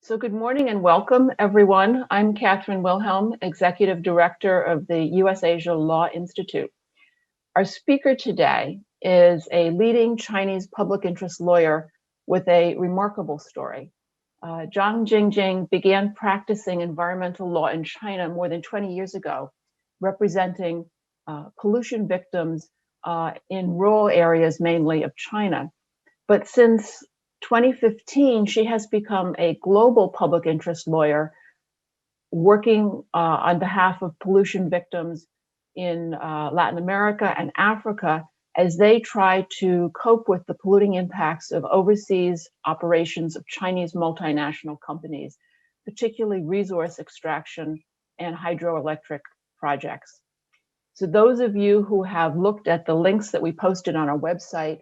So good morning and welcome, everyone. I'm Catherine Wilhelm, Executive Director of the U.S. Asia Law Institute. Our speaker today is a leading Chinese public interest lawyer with a remarkable story. Zhang Jingjing began practicing environmental law in China more than 20 years ago, representing pollution victims in rural areas mainly of China. But since 2015, she has become a global public interest lawyer working on behalf of pollution victims in Latin America and Africa as they try to cope with the polluting impacts of overseas operations of Chinese multinational companies, particularly resource extraction and hydroelectric projects. So those of you who have looked at the links that we posted on our website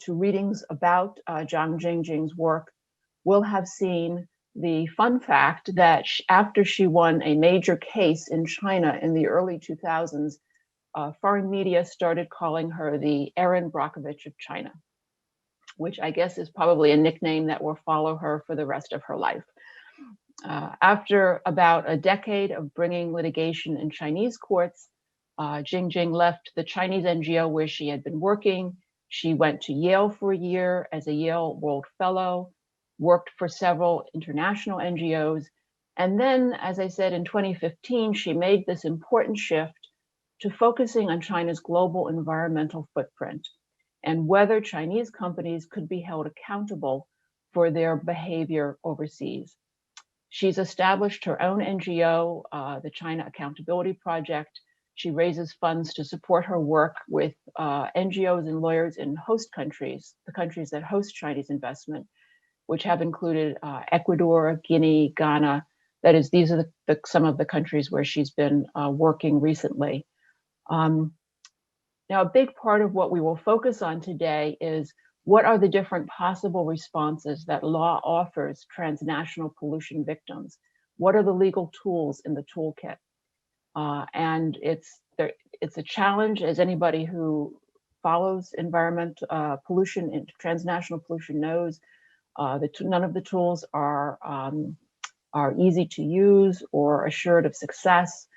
to readings about Zhang Jingjing's work will have seen the fun fact that after she won a major case in China in the early 2000s, foreign media started calling her the Erin Brockovich of China, which I guess is probably a nickname that will follow her for the rest of her life. After about a decade of bringing litigation in Chinese courts, Jingjing left the Chinese NGO where she had been working. She went to Yale for a year as a Yale World Fellow, worked for several international NGOs. And then, as I said, in 2015, she made this important shift to focusing on China's global environmental footprint and whether Chinese companies could be held accountable for their behavior overseas. She's established her own NGO, the China Accountability Project. She raises funds to support her work with NGOs and lawyers in host countries, the countries that host Chinese investment, which have included Ecuador, Guinea, Ghana. That is, these are some of the countries where she's been working recently. Now, a big part of what we will focus on today is what are the different possible responses that law offers transnational pollution victims? What are the legal tools in the toolkit? And it's a challenge, as anybody who follows environment pollution and transnational pollution knows. None of the tools are easy to use or assured of success.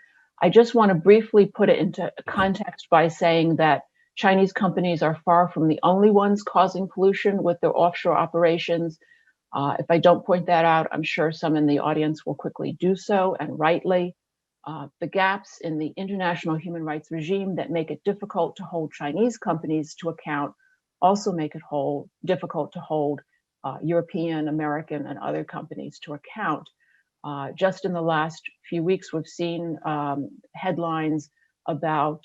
I just want to briefly put it into context by saying that Chinese companies are far from the only ones causing pollution with their offshore operations. If I don't point that out, I'm sure some in the audience will quickly do so, and rightly. The gaps in the international human rights regime that make it difficult to hold Chinese companies to account also make it difficult to hold European, American, and other companies to account. Just in the last few weeks, we've seen headlines about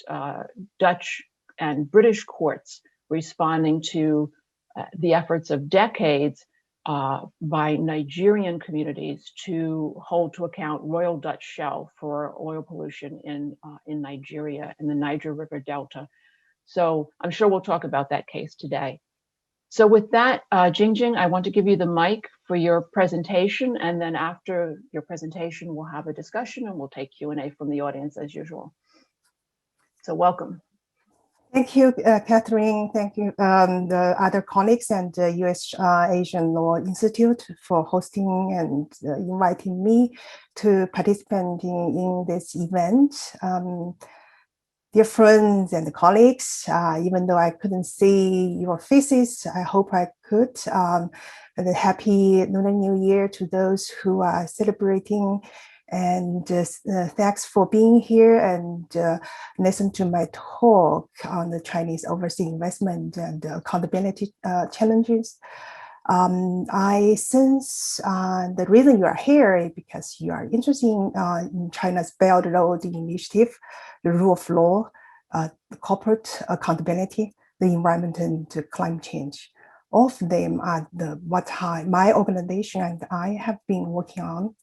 Dutch and British courts responding to the efforts of decades by Nigerian communities to hold to account Royal Dutch Shell for oil pollution in Nigeria, in the Niger River Delta. So I'm sure we'll talk about that case today. So with that, Jingjing, I want to give you the mic for your presentation, and then after your presentation, we'll have a discussion and we'll take Q&A from the audience as usual. So welcome. Thank you, Catherine. Thank you, the other colleagues and the U.S. Asian Law Institute for hosting and inviting me to participate in this event. Dear friends and colleagues, even though I couldn't see your faces, I hope I could. And a happy Lunar New Year to those who are celebrating. And thanks for being here and listen to my talk on the Chinese overseas investment and accountability challenges. I sense the reason you are here is because you are interested in China's Belt and Road Initiative, the rule of law, corporate accountability, the environment and climate change. All of them are my organization and I have been working on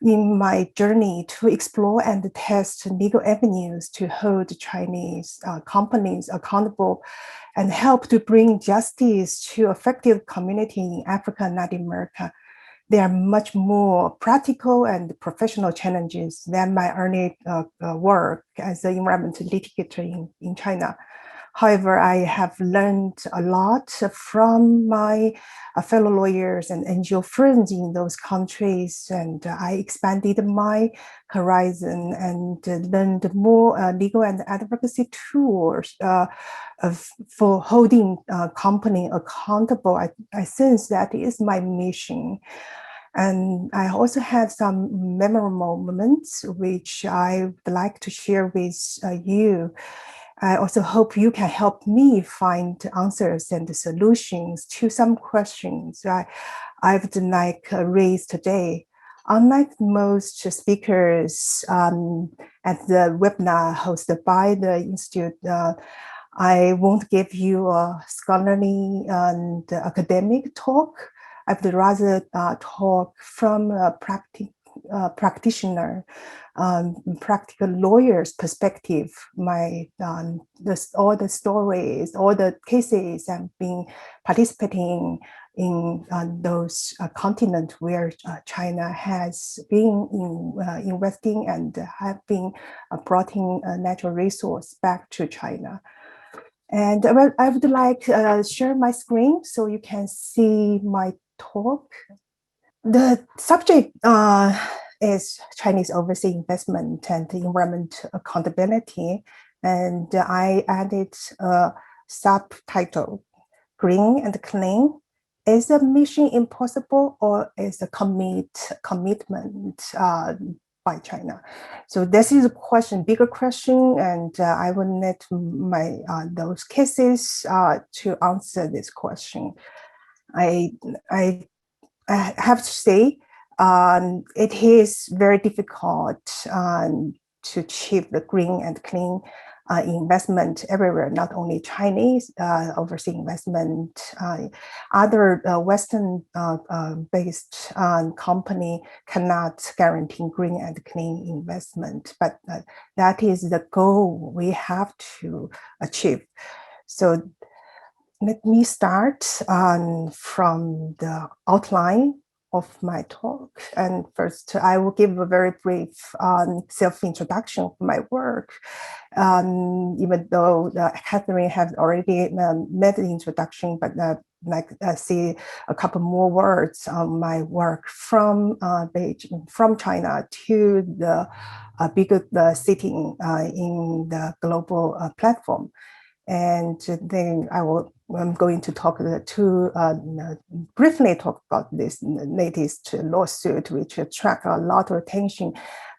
in my journey to explore and test legal avenues to hold Chinese companies accountable and help to bring justice to affected communities in Africa and Latin America. There are much more practical and professional challenges than my early work as an environmental litigator in China. However, I have learned a lot from my fellow lawyers and NGO friends in those countries, and I expanded my horizon and learned more legal and advocacy tools for holding company accountable. I sense that is my mission. And I also had some memorable moments which I would like to share with you. I also hope you can help me find answers and solutions to some questions I would like raise today. Unlike most speakers at the webinar hosted by the Institute, I won't give you a scholarly and academic talk. I would rather talk from a practitioner, practical lawyer's perspective. All the stories, all the cases I've been participating in those continents where China has been investing and have been brought in natural resource back to China. And I would like to share my screen so you can see my talk. The subject is Chinese overseas investment and environment accountability. And I added a subtitle, Green and Clean. Is a mission impossible or is a commitment by China? So this is a question, bigger question, and I will need my those cases to answer this question. I have to say it is very difficult to achieve the green and clean investment everywhere, not only Chinese overseas investment, other Western-based company cannot guarantee green and clean investment, but that is the goal we have to achieve. So let me start from the outline of my talk. And first, I will give a very brief self-introduction of my work. Even though Catherine has already made the introduction, but I see a couple more words on my work from Beijing, from China to the bigger city in the global platform. And then I'm going to talk briefly talk about this latest lawsuit, which attract a lot of attention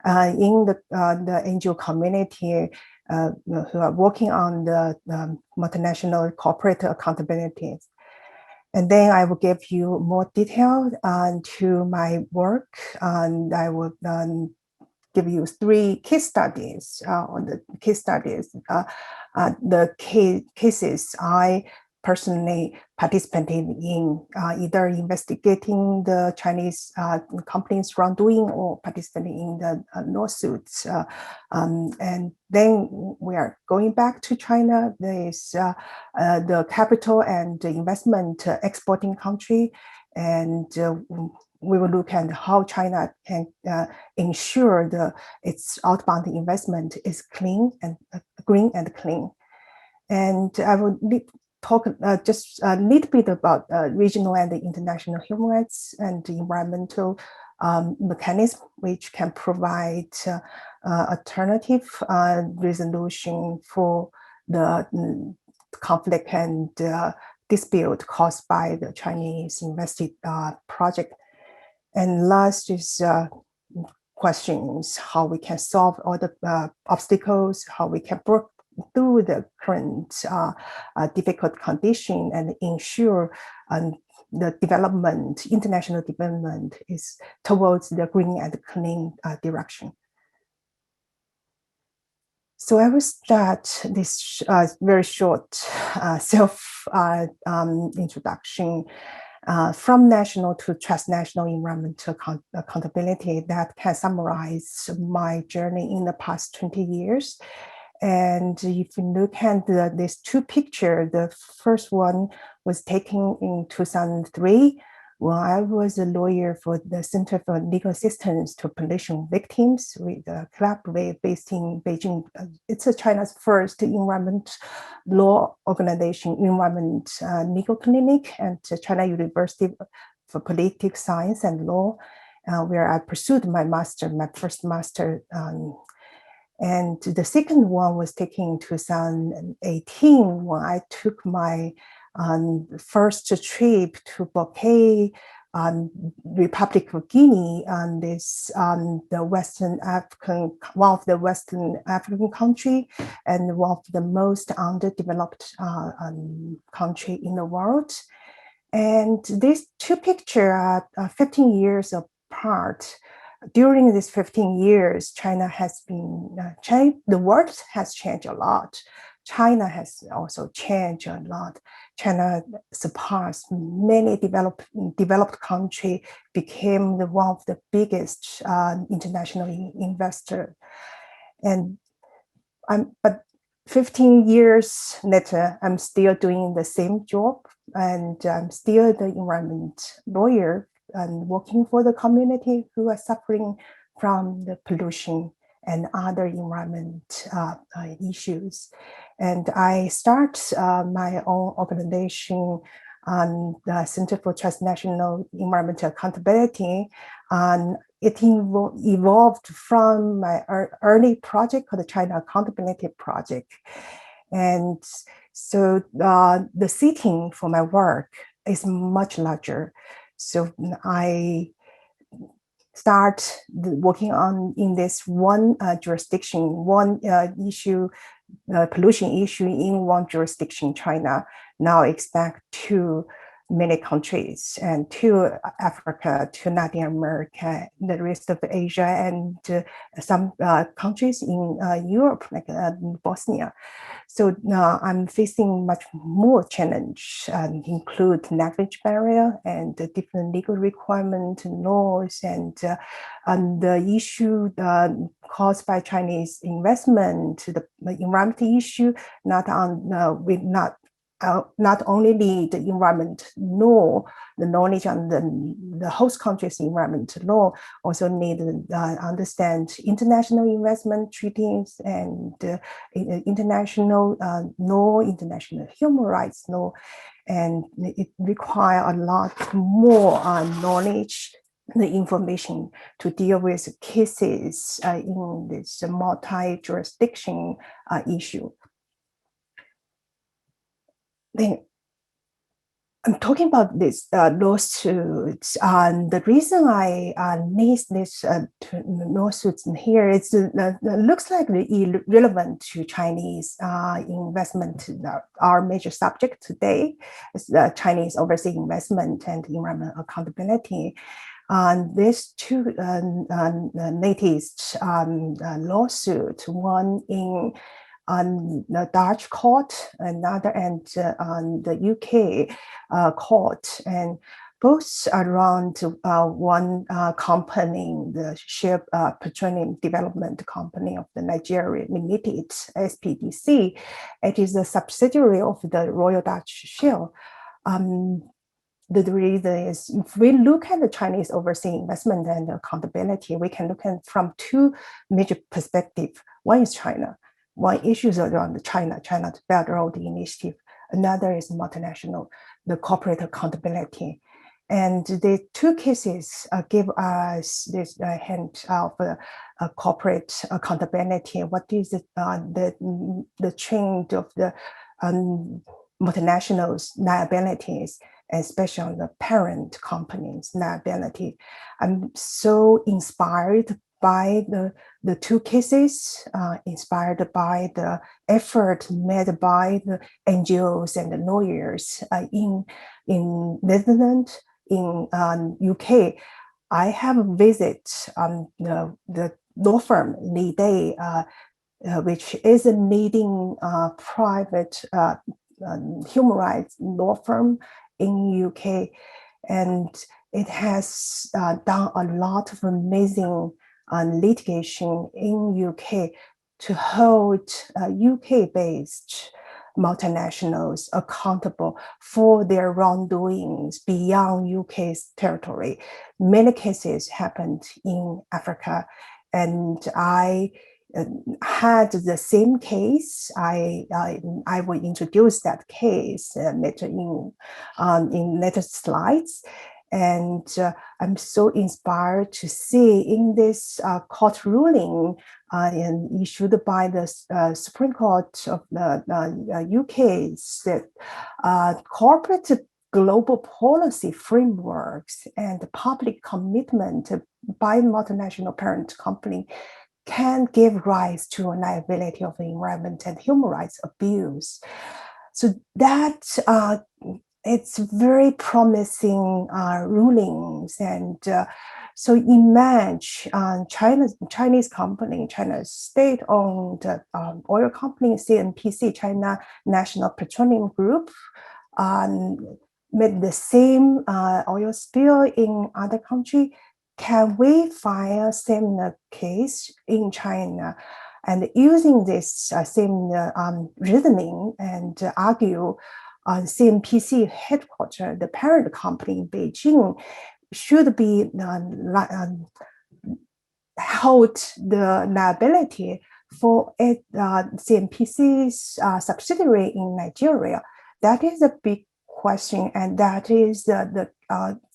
in the angel community who are working on the multinational corporate accountability. And then I will give you more detail to my work, and I will give you 3 case studies on the case studies. The cases I personally participated in, either investigating the Chinese companies' wrongdoing or participating in the lawsuits. And then we are going back to China. There is the capital and investment exporting country, and we will look at how China can ensure its outbound investment is clean and green and clean. And I will talk just a little bit about regional and international human rights and environmental mechanism, which can provide alternative resolution for the conflict and dispute caused by the Chinese invested project. And last is questions, how we can solve all the obstacles, how we can work through the current difficult condition and ensure the development, international development is towards the green and clean direction. So I will start this very short self introduction from national to transnational environmental accountability that can summarize my journey in the past 20 years. And if you look at these 2 pictures, the first one was taken in 2003 Well, I was a lawyer for the Center for Legal Assistance to Pollution Victims with a collaborative based in Beijing. It's China's first environment law organization, environment legal clinic, and China University for Politics Science and Law, where I pursued my first master. And the second one was taken in 2018 when I took my first trip to Bokeh, Republic of Guinea, and this the Western African, one of the Western African country, and one of the most underdeveloped country in the world. And these two pictures are 15 years apart. During these 15 years, China has been the world has changed a lot. China has also changed a lot. China surpassed many developed countries, became one of the biggest international investor. And but 15 years later, I'm still doing the same job, and I'm still the environment lawyer and working for the community who are suffering from the pollution and other environment issues. And I start my own organization on the Center for Transnational Environmental Accountability. And it evolved from my early project called the China Accountability Project. And so the setting for my work is much larger. So I start working on in this one jurisdiction, one issue, pollution issue in one jurisdiction, China, now expand to many countries and to Africa, to Latin America, the rest of Asia, and some countries in Europe, like Bosnia. So now I'm facing much more challenge, include language barrier and the different legal requirement laws, and the issue caused by Chinese investment, the environmental issue, not only the environment law, the knowledge on the host country's environment law, also need to understand international investment treaties and international law, international human rights law. And it requires a lot more knowledge, the information to deal with cases in this multi-jurisdiction issue. Then I'm talking about this lawsuits, and the reason I list this lawsuits in here is looks like irrelevant to Chinese investment. Our major subject today is the Chinese overseas investment and environmental accountability. These two latest lawsuits, one in on the Dutch court, another and on the UK court, and both around one company, the Share Petroleum Development Company of the Nigeria Limited, SPDC. It is a subsidiary of the Royal Dutch Shell. The reason is, if we look at the Chinese overseas investment and accountability, we can look at from two major perspectives. One is China. One issues around China's Belt Road Initiative. Another is multinational, the corporate accountability. And the two cases give us this hint of corporate accountability. What is the trend of the multinationals' liabilities, especially on the parent companies' liability? I'm so inspired by the two cases, inspired by the effort made by the NGOs and the lawyers in Netherlands, in UK. I have visited the law firm Lee Day, which is a leading private human rights law firm in UK, and it has done a lot of amazing litigation in UK to hold UK-based multinationals accountable for their wrongdoings beyond UK's territory. Many cases happened in Africa, and I had the same case. I will introduce that case later in later slides. And I'm so inspired to see in this court ruling issued by the Supreme Court of the UK that corporate global policy frameworks and public commitment by multinational parent company can give rise to a liability of environment and human rights abuse. So that it's very promising rulings. And so imagine Chinese company, China's state-owned oil company, CNPC, China National Petroleum Group, made the same oil spill in other country. Can we file a similar case in China? And using this same reasoning and argue CNPC headquarters, the parent company in Beijing, should be hold the liability for CNPC's subsidiary in Nigeria. That is a big question, and that is the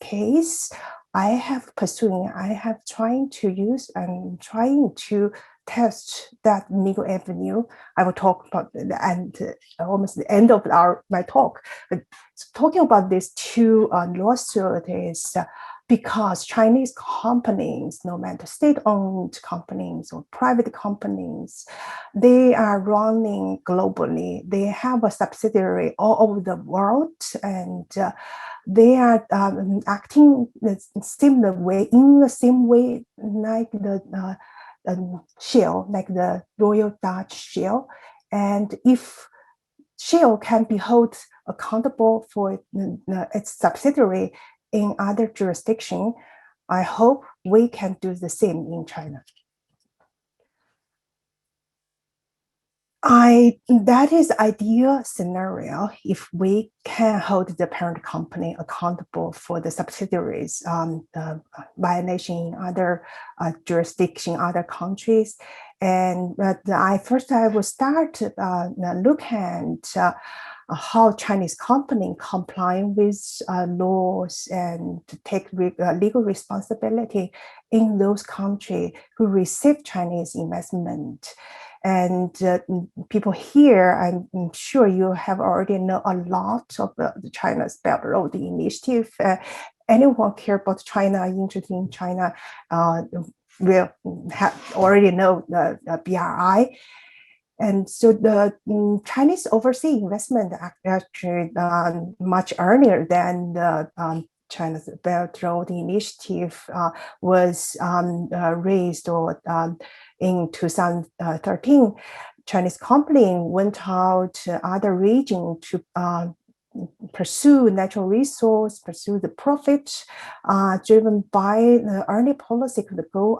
case I have pursuing. I have trying to test that legal avenue. I will talk about almost the end of my talk. But talking about these two lawsuits is because Chinese companies, no matter state-owned companies or private companies, they are running globally. They have a subsidiary all over the world, and they are acting in the same way like the Shell, like the Royal Dutch Shell. And if Shell can be held accountable for its subsidiary in other jurisdiction, I hope we can do the same in China. That is ideal scenario if we can hold the parent company accountable for the subsidiaries violation in other jurisdiction, other countries. And I will start look at how Chinese company complying with laws and take legal responsibility in those countries who receive Chinese investment. And people here, I'm sure you have already know a lot of the China's Belt Road Initiative. Anyone care about China, interested in China, will already know the BRI. And so the Chinese overseas investment actually much earlier than the China's Belt Road Initiative was raised or in 2013. Chinese company went out to other regions to pursue natural resource, pursue the profit, driven by the early policy, go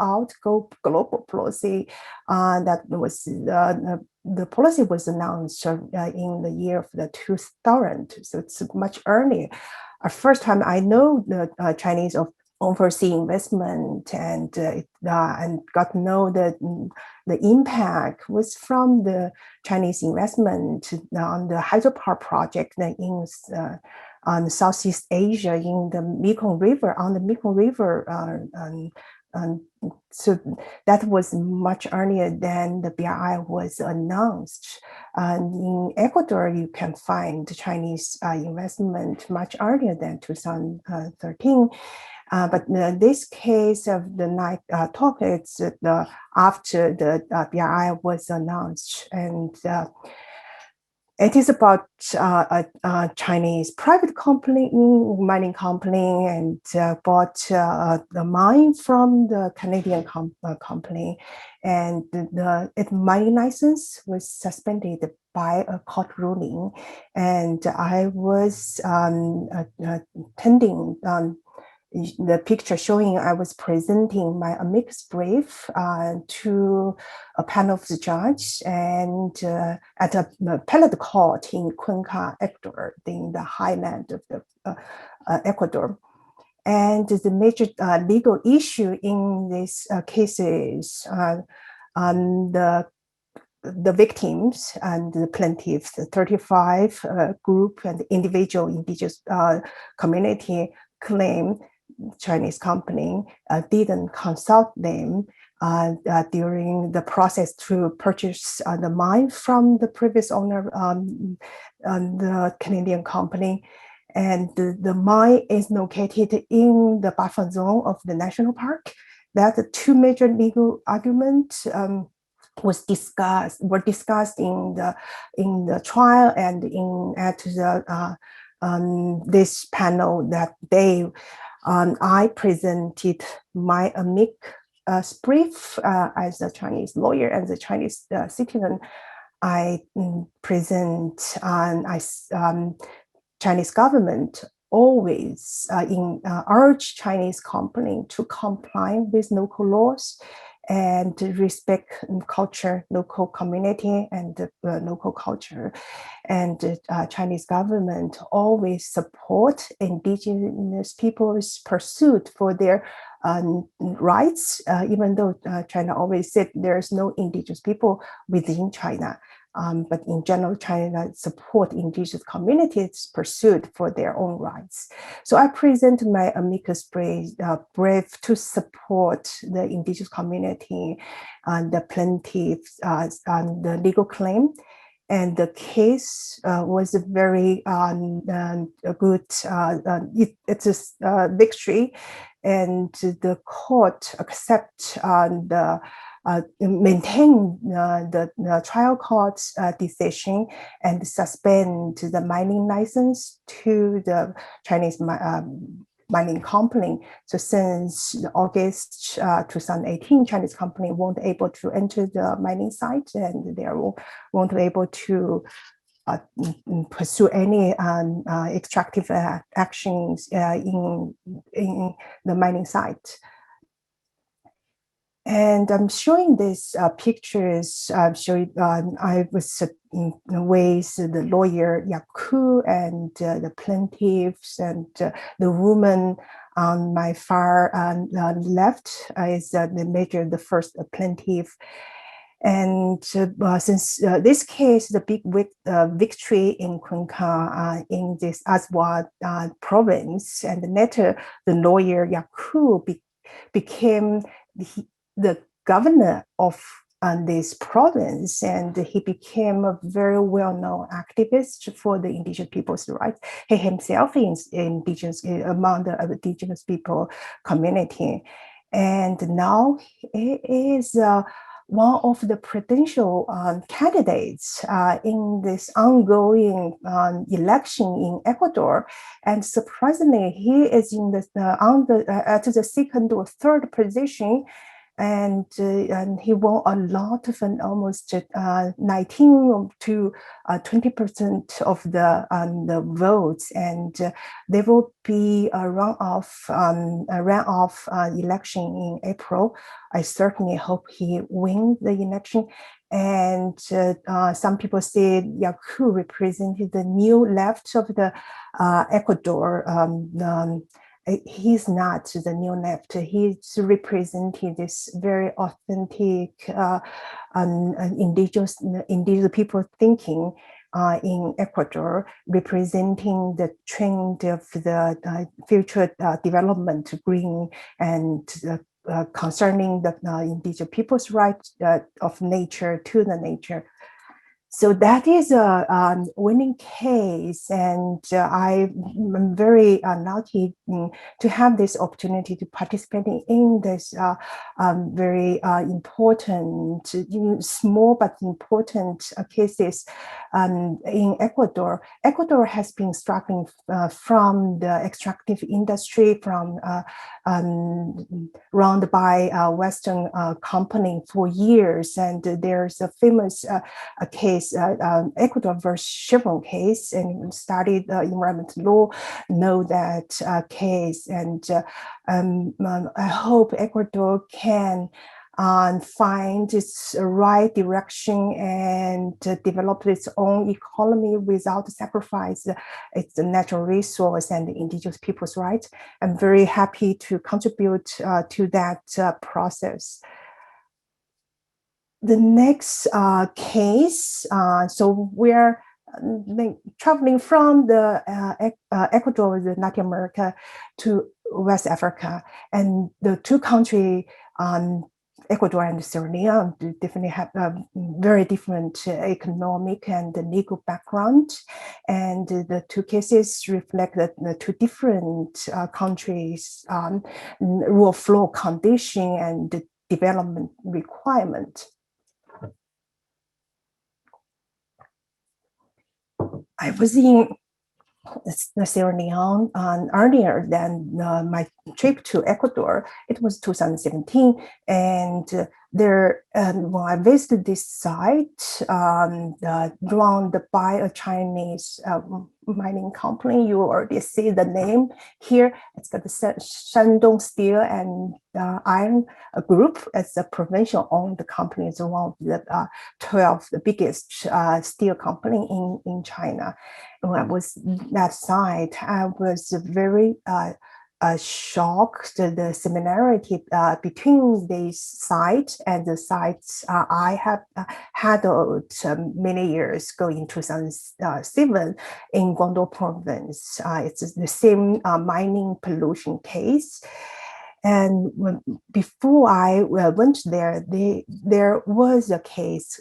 global policy. That was the policy was announced in the year of the 2000, so it's much earlier. First time I know the Chinese of overseas investment and got to know that the impact was from the Chinese investment on the hydropower project in Southeast Asia in the Mekong River, on the Mekong River. So that was much earlier than the BRI was announced. In Ecuador, you can find Chinese investment much earlier than 2013. But this case of the night talk, it's after the BRI was announced, and it is about a Chinese private company, mining company, and bought the mine from the Canadian company, and its mining license was suspended by a court ruling. And I was attending the picture showing I was presenting my amicus brief to a panel of the judge and at a appellate court in Cuenca, Ecuador, in the highland of the Ecuador. And the major legal issue in this case is the victims and the plaintiffs, the 35 group and individual indigenous community claim Chinese company didn't consult them during the process to purchase the mine from the previous owner, the Canadian company. And the mine is located in the buffer zone of the national park. That the two major legal arguments were discussed in the trial and at the this panel that day. I presented my amicus brief as a Chinese lawyer and the Chinese citizen. I present Chinese government always urge Chinese company to comply with local laws and to respect culture, local community, and local culture. And Chinese government always support indigenous people's pursuit for their rights, even though China always said there's no indigenous people within China. But in general, China support indigenous communities' pursuit for their own rights. So I present my amicus brief to support the indigenous community and the plaintiffs on the legal claim. And the case was a very good, it's a victory. And the court accept maintain the trial court's decision and suspend the mining license to the Chinese mining company. So since August 2018, Chinese company won't able to enter the mining site and they won't be able to pursue any extractive actions in the mining site. And I'm showing these pictures. I was with the lawyer Yaku and the plaintiffs and the woman on my far left is the first plaintiff. And since this case, the big victory in Cuenca in this Azua province, and later the lawyer Yaku became the governor of this province, and he became a very well-known activist for the indigenous people's rights. He himself is indigenous among the indigenous people community, and now he is one of the potential candidates in this ongoing election in Ecuador. And surprisingly, he is in at the second or third position. And he won a lot of almost 19 to 20% of the votes, and there will be a runoff election in April. I certainly hope he wins the election. And some people say Yaku represented the new left of the Ecuador. He's not the new left. He's representing this very authentic indigenous people thinking in Ecuador, representing the trend of the future development, green and concerning the indigenous people's rights of nature to the nature. So that is a winning case, and I'm very lucky to have this opportunity to participate in this very important, small but important cases in Ecuador. Ecuador has been struggling from the extractive industry, from run by a Western company for years, and there's a famous case, Ecuador versus Chevron case, and studied environmental law, know that case, and I hope Ecuador can find its right direction and develop its own economy without sacrifice its natural resource and indigenous people's rights. I'm very happy to contribute to that process. The next case, so we're traveling from the Ecuador, the Latin America, to West Africa, and the two countries, Ecuador and Sierra Leone, definitely have very different economic and legal background, and the two cases reflect the two different countries' rule of law condition and development requirement. I was in Sierra Leone earlier than my trip to Ecuador. It was 2017, and there, when I visited this site, run by a Chinese mining company. You already see the name here. It's got the Shandong Steel and Iron Group. It's a provincial-owned company. It's one of the 12 the biggest steel company in China. When I was that site, I was very shocked the similarity between this site and the sites I have handled many years ago in 2007 in Guangdong province. It's the same mining pollution case. And before I went there, there was a case,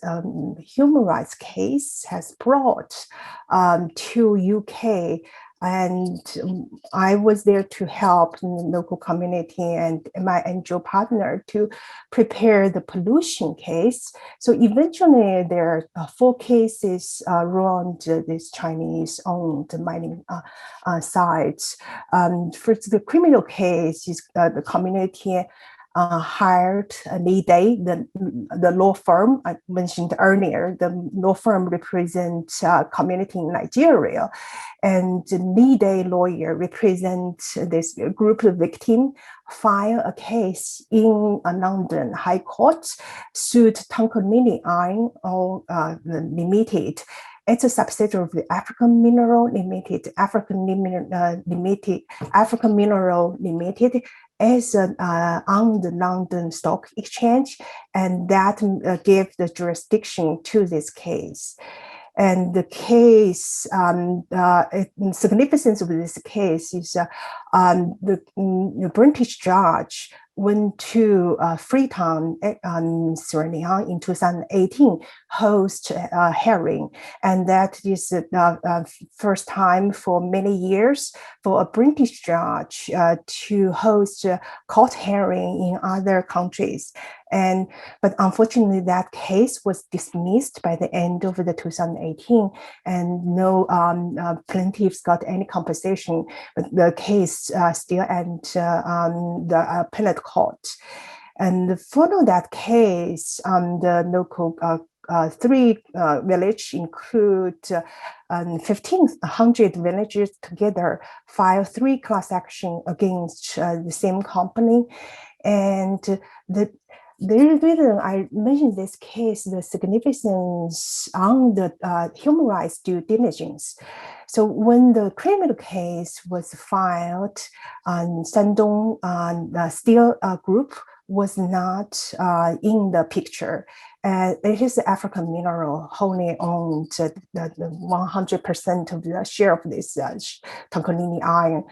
human rights case has brought to UK. And I was there to help the local community and my NGO partner to prepare the pollution case. So eventually there are 4 cases around this Chinese-owned mining sites. First, the criminal case is the community hired Lee Day, the law firm I mentioned earlier. The law firm represents community in Nigeria, and Lee Day lawyer represents this group of victims, file a case in London High Court, sued Tankolini Iron Ore Limited. It's a subsidiary of the African Mineral Limited. African Mineral Limited is on the London Stock Exchange, and that gave the jurisdiction to this case. And the case, significance of this case is the British judge went to Freetown, Sierra Leone in 2018, host a hearing. And that is the first time for many years for a British judge to host a court hearing in other countries. But unfortunately, that case was dismissed by the end of the 2018, and no plaintiffs got any compensation. But the case still at the appellate court. And follow that case, the local 3 villages include 1,500 villages together file 3 class action against the same company. And the reason I mentioned this case, the significance on the human rights due diligence. So when the criminal case was filed, Shandong Steel Group was not in the picture. It is the African Mineral wholly owned 100% of the share of this Tankolini Iron.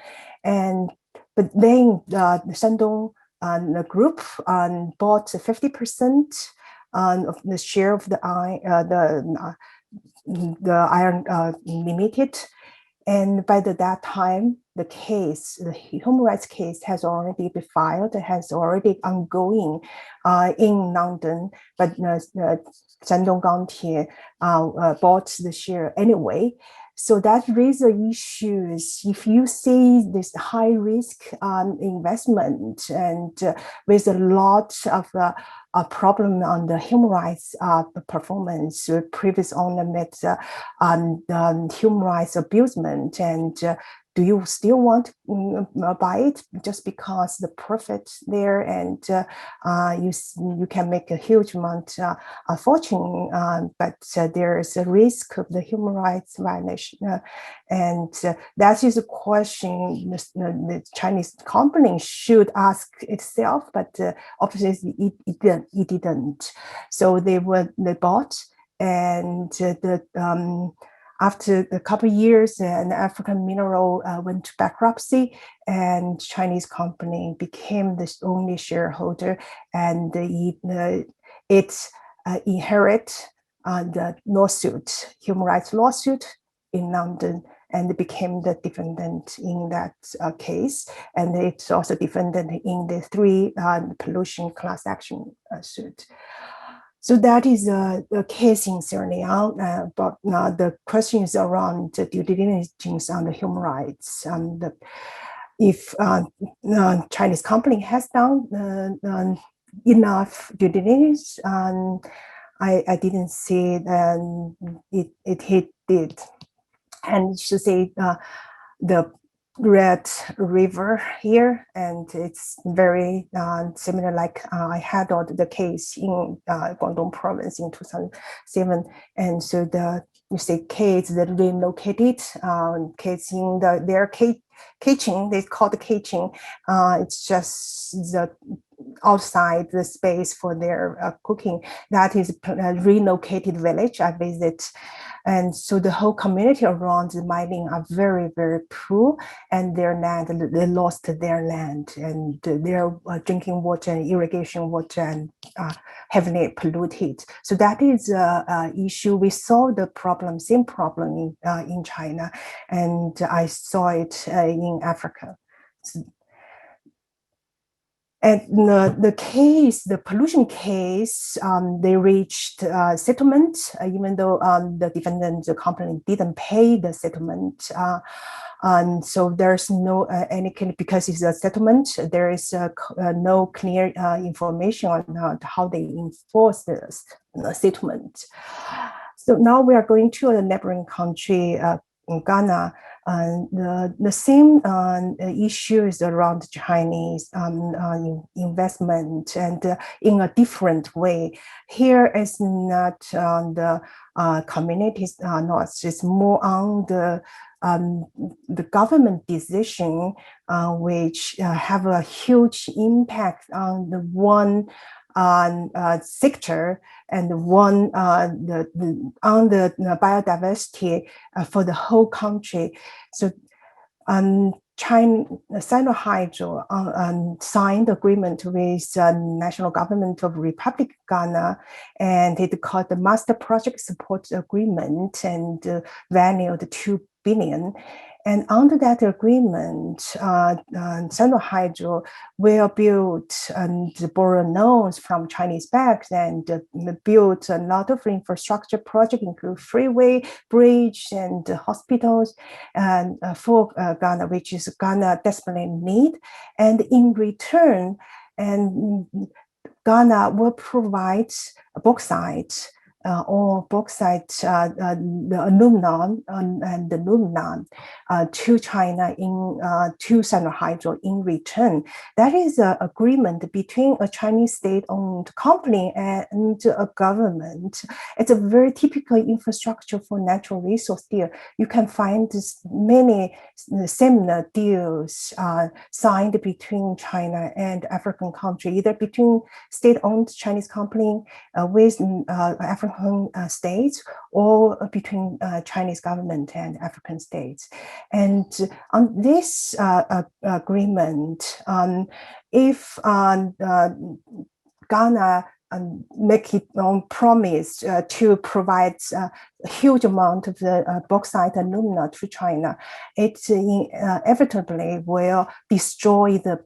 But then the Shandong the group bought 50% of the share of the Iron Limited, And by that time, the human rights case has already been filed, has already ongoing in London, but Shandong Gantie bought the share anyway. So that raises issues. If you see this high risk investment and with a lot of a problem on the human rights performance, previous owner met human rights abusement, and do you still want to buy it just because the profit there, and you can make a huge amount of fortune, but there is a risk of the human rights violation, and that is a question the Chinese company should ask itself, but obviously it didn't. So they bought, and after a couple of years, an African mineral went to bankruptcy, and Chinese company became the only shareholder, and it inherit the lawsuit, human rights lawsuit in London, and became the defendant in that case. And it's also defendant in the 3 pollution class action suit. So that is a case in Sierra Leone, but the question is around the due diligence on the human rights. If Chinese company has done enough due diligence, I didn't see it did. And to say the Red River here, and it's very similar, like I had the case in Guangdong province in 2007, and so you say kids that relocated kids in their kitchen, they call the kitchen, it's just the outside the space for their cooking. That is a relocated village I visit. And so the whole community around the mining are very, very poor, and their land, they lost their land, and their drinking water and irrigation water and heavily polluted. So that is an issue. We saw the problem, same problem in China, and I saw it in Africa. And the pollution case, they reached settlement, even though the defendant, the company didn't pay the settlement. And so there's no any because it's a settlement, there is no clear information on how they enforce the settlement. So now we are going to a neighboring country, in Ghana. The same issues around Chinese investment, and in a different way. Here is not on the communities, no, it's more on the government decision, which have a huge impact on the one sector, and one on the biodiversity for the whole country. So China, Sinohydro signed agreement with national government of Republic of Ghana, and it called the Master Project Support Agreement, and valued 2 billion. And under that agreement, Sinohydro will build and borrow loans from Chinese banks, and build a lot of infrastructure projects, include freeway, bridge, and hospitals, and for Ghana, which is Ghana desperately need. And in return, and Ghana will provide bauxite, or bauxite, the aluminum and the aluminum to China to Sinohydro in return. That is an agreement between a Chinese state-owned company and a government. It's a very typical infrastructure for natural resource deal. You can find many similar deals signed between China and African country, either between state-owned Chinese company with African states, or between Chinese government and African states. And on this agreement, if Ghana make its own promise to provide huge amount of the bauxite alumina to China, it inevitably will destroy the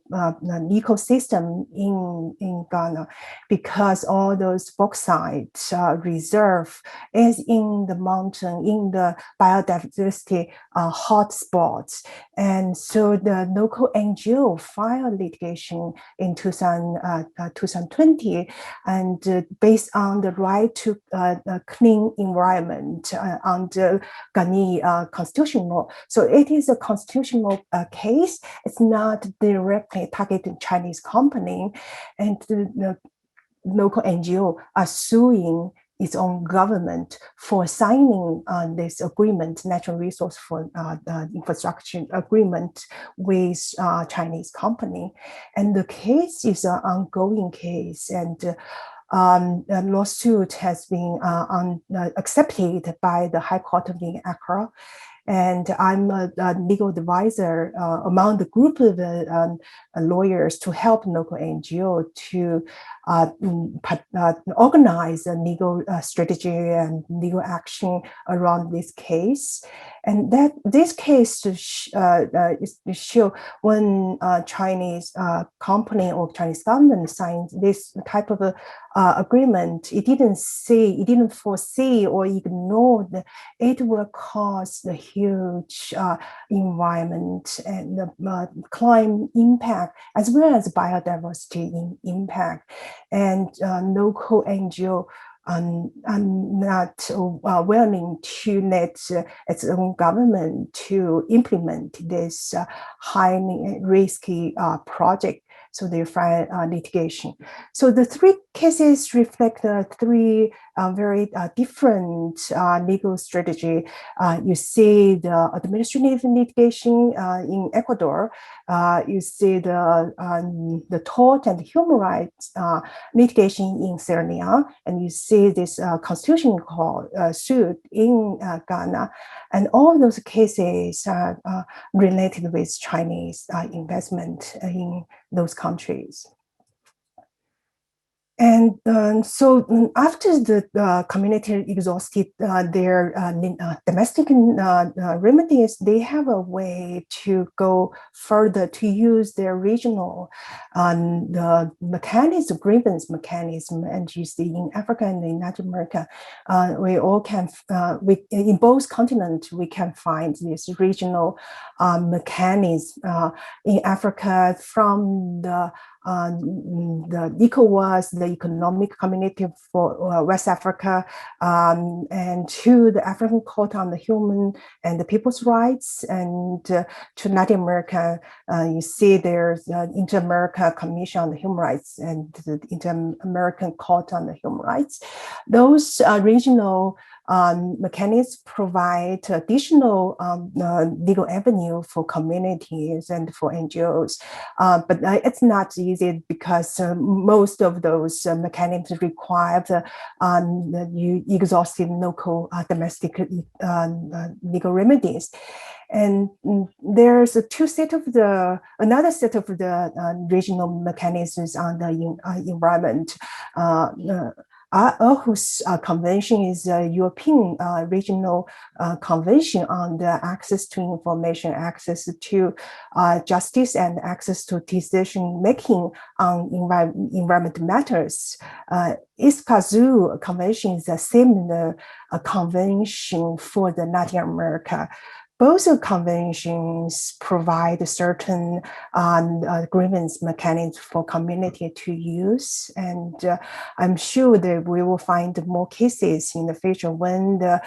ecosystem in Ghana, because all those bauxite reserve is in the mountain, in the biodiversity hotspots. And so the local NGO filed litigation in 2020, and based on the right to clean environment under Ghanaian constitutional law. So it is a constitutional case. It's not directly targeting Chinese company, and the local NGO are suing its own government for signing this agreement, natural resource for infrastructure agreement with Chinese company. And the case is an ongoing case, and the lawsuit has been accepted by the High Court of Accra. And I'm a legal advisor among the group of lawyers to help local NGO to organize a legal strategy and legal action around this case. And that this case is show when Chinese company or Chinese government signs this type of agreement, it didn't foresee or ignore that it will cause the huge environment and the climate impact, as well as biodiversity impact. And local NGO are not willing to let its own government to implement this highly risky project. So they filed litigation. So the three cases reflect three very different legal strategy. You see the administrative litigation in Ecuador. You see the tort and human rights litigation in Sierra Leone, and you see this constitutional court suit in Ghana. And all those cases are related with Chinese investment in those countries. And so after the community exhausted their domestic remedies, they have a way to go further, to use their regional the mechanism, grievance mechanism. And you see in Africa and in Latin America, we all can, in both continents, we can find this regional mechanism. In Africa, from the ECOWAS, the Economic Community for West Africa, and to the African Court on the Human and the People's Rights, and to Latin America, you see there's the Inter-America Commission on the Human Rights and the Inter-American Court on the Human Rights. Those regional mechanisms provide additional legal avenue for communities and for NGOs, but it's not easy because most of those mechanisms require the exhaustive local domestic legal remedies. And there's another set of the regional mechanisms on the environment. Aarhus Convention is a European regional convention on the access to information, access to justice, and access to decision making on environmental matters. Escazú Convention is a similar convention for the Latin America. Both conventions provide certain grievance mechanisms for community to use, and I'm sure that we will find more cases in the future when the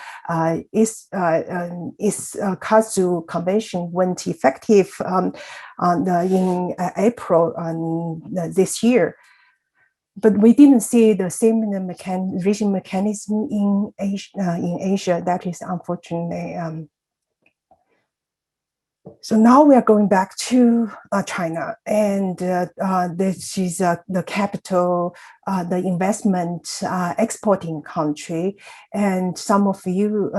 Escazú Convention went effective in April this year. But we didn't see the same regional mechanism in Asia. That is unfortunately. So now we are going back to China, and this is the capital, the investment exporting country. And some of you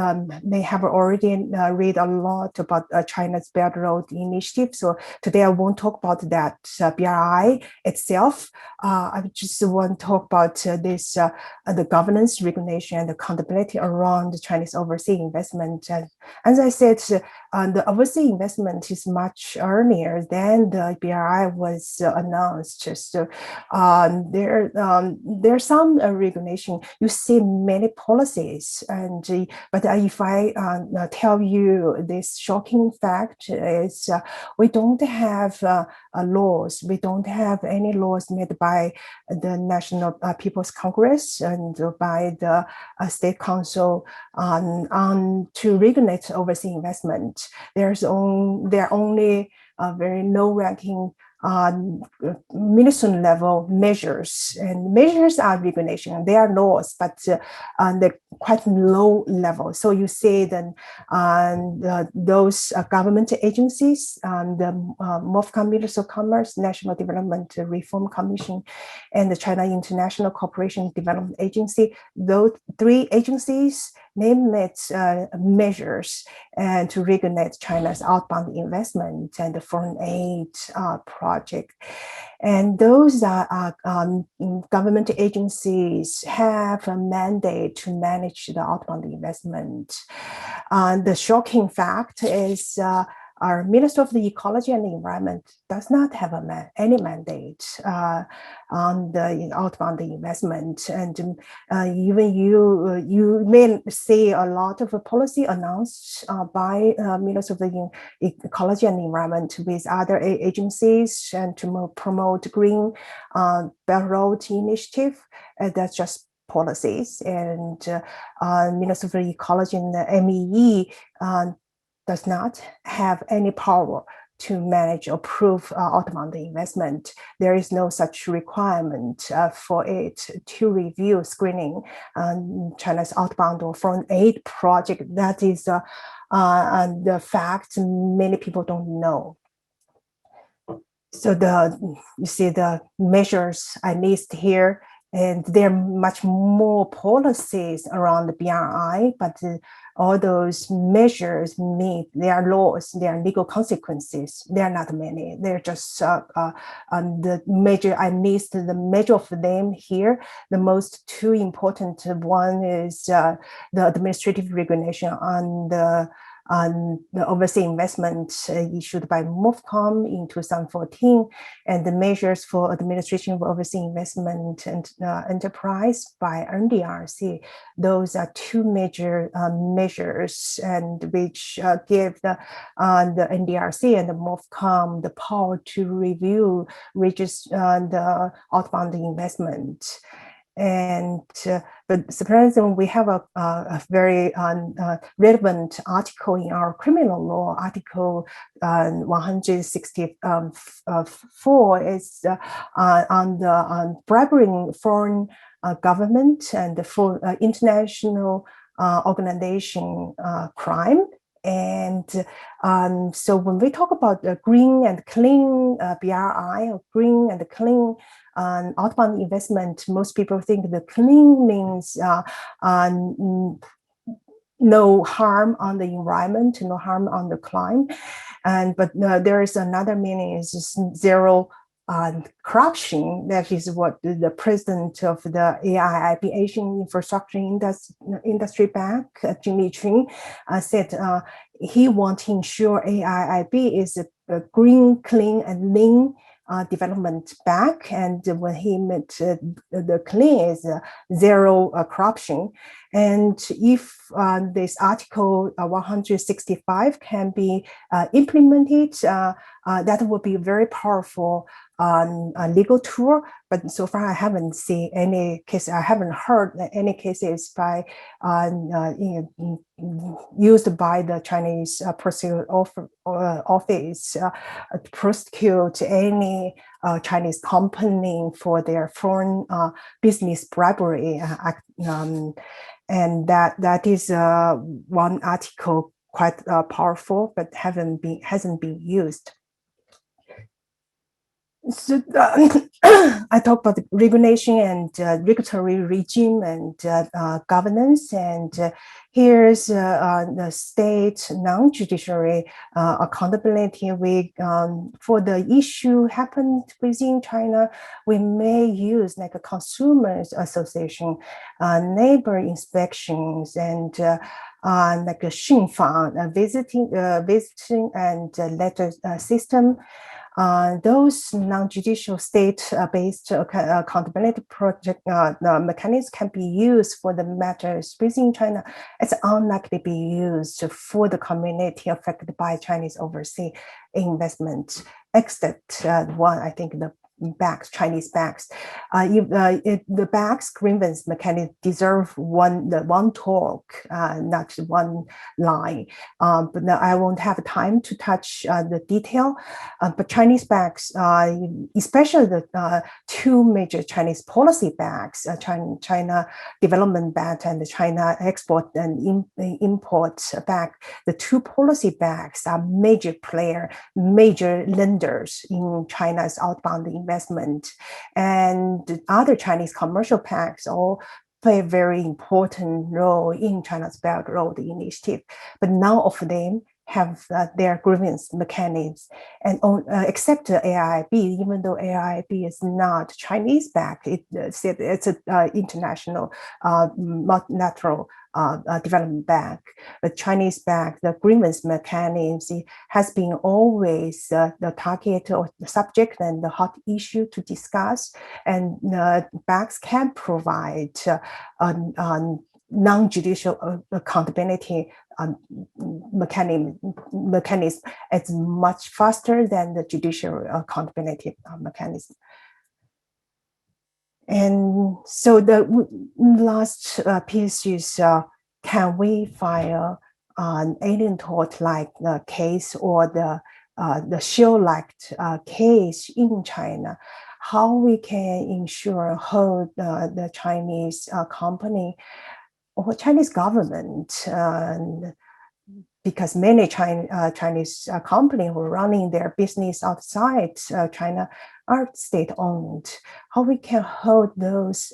may have already read a lot about China's Belt Road Initiative. So today I won't talk about that BRI itself. I just want to talk about this, the governance, regulation, and accountability around the Chinese overseas investment. And as I said, the overseas investment is much earlier than the BRI was announced. So there's some regulation. You see many policies, and but if I tell you this shocking fact is we don't have laws. We don't have any laws made by the National People's Congress and by the State Council to regulate overseas investment. There are only very low-ranking ministerial level measures, and measures are regulation. They are laws, but they're quite low level. So you see then those government agencies, the MOFCOM, Ministry of Commerce, National Development Reform Commission, and the China International Cooperation Development Agency. Those three agencies name its measures and to regulate China's outbound investment and the foreign aid project. And those government agencies have a mandate to manage the outbound investment. The shocking fact is our Minister of the Ecology and the Environment does not have any mandate on the outbound investment. And even you may see a lot of policy announced by Minister of the Ecology and the Environment with other agencies and to promote green Belt Road Initiative. That's just policies. And Minister of the Ecology and the MEE does not have any power to manage or approve outbound investment. There is no such requirement for it to review screening China's outbound or foreign aid project. That is the fact many people don't know. So you see the measures I list here, and there are much more policies around the BRI, but all those measures they are laws, they are legal consequences. They are not many. They're just the measure I list the measure of them here. The most two important one is the administrative regulation on the overseas investment issued by MOFCOM in 2014, and the measures for administration of overseas investment and enterprise by NDRC. Those are two major measures, and which give the NDRC and the MOFCOM the power to review the outbound investment. And but surprisingly, we have a very relevant article in our criminal law, Article 164 is on bribery foreign government and for international organization crime. And so when we talk about green and clean BRI or green and clean outbound investment, most people think the clean means no harm on the environment, no harm on the climate. But there is another meaning, is zero corruption. That is what the president of the AIIB, Asian Infrastructure Industry Bank, Zhang Jingjing, said he wants to ensure AIIB is a green, clean, and lean development bank. And when he meant the clean is zero corruption. And if this Article 165 can be implemented, that would be a very powerful legal tool. But so far, I haven't seen any case. I haven't heard any cases by used by the Chinese prosecutor office to prosecute any Chinese company for their foreign business bribery. And that is one article quite powerful, but hasn't been used. So I talk about the regulation and regulatory regime and governance, and here's the state non-judiciary accountability. For the issue happened within China, we may use like a consumers association, neighbor inspections, and like a 巡访, visiting and letter system. Those non-judicial state-based accountability project mechanisms can be used for the matters within China. It's unlikely to be used for the community affected by Chinese overseas investment, except one, I think, the Chinese banks. The bank's grievance mechanism deserve one talk, not one line. But now I won't have time to touch the detail. But Chinese banks, especially the two major Chinese policy banks, China Development Bank and the China Export and Import Bank, the two policy banks are major major lenders in China's outbound investment. And other Chinese commercial banks all play a very important role in China's Belt Road Initiative, but none of them have their grievance mechanisms, and except AIIB, even though AIIB is not Chinese bank, it's an international multilateral development bank. The Chinese bank, the grievance mechanism has been always the target or the subject and the hot issue to discuss, and banks can provide non-judicial accountability mechanism is much faster than the judicial accountability mechanism. And so the last piece is, can we file an alien tort-like case or the shield-like case in China? How we can ensure hold the Chinese company or Chinese government, because many Chinese companies who are running their business outside China are state-owned. How we can hold those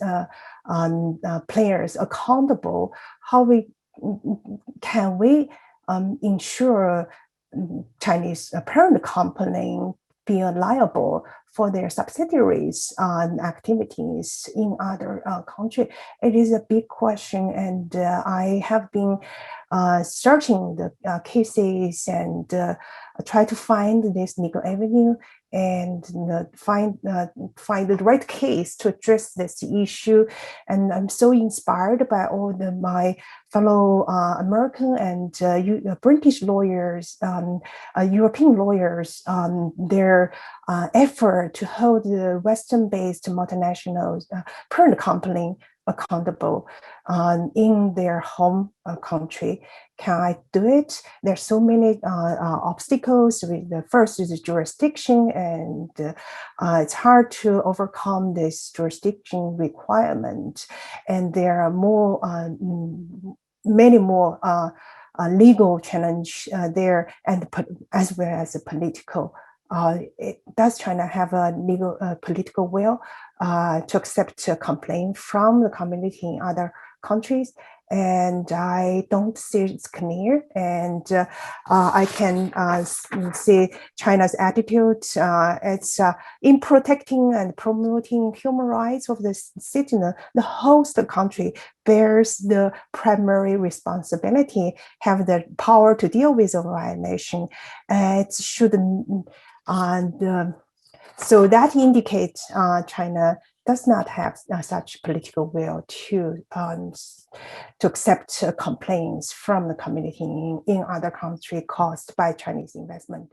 players accountable? Can we ensure Chinese parent company be liable for their subsidiaries activities in other countries? It is a big question, and I have been searching the cases and try to find this legal avenue and find the right case to address this issue. And I'm so inspired by all my fellow American and British lawyers, European lawyers, their effort to hold the Western-based multinational parent company accountable in their home country. Can I do it? There's so many obstacles. The first is the jurisdiction, and it's hard to overcome this jurisdiction requirement. And there are many more legal challenge there, and as well as a political. Does China have a legal political will to accept a complaint from the community in other countries? And I don't see it's clear. And I can see China's attitude. It's in protecting and promoting human rights of the citizen. The host country bears the primary responsibility, have the power to deal with a violation. It shouldn't. And so that indicates China does not have such political will to accept complaints from the community in other countries caused by Chinese investment.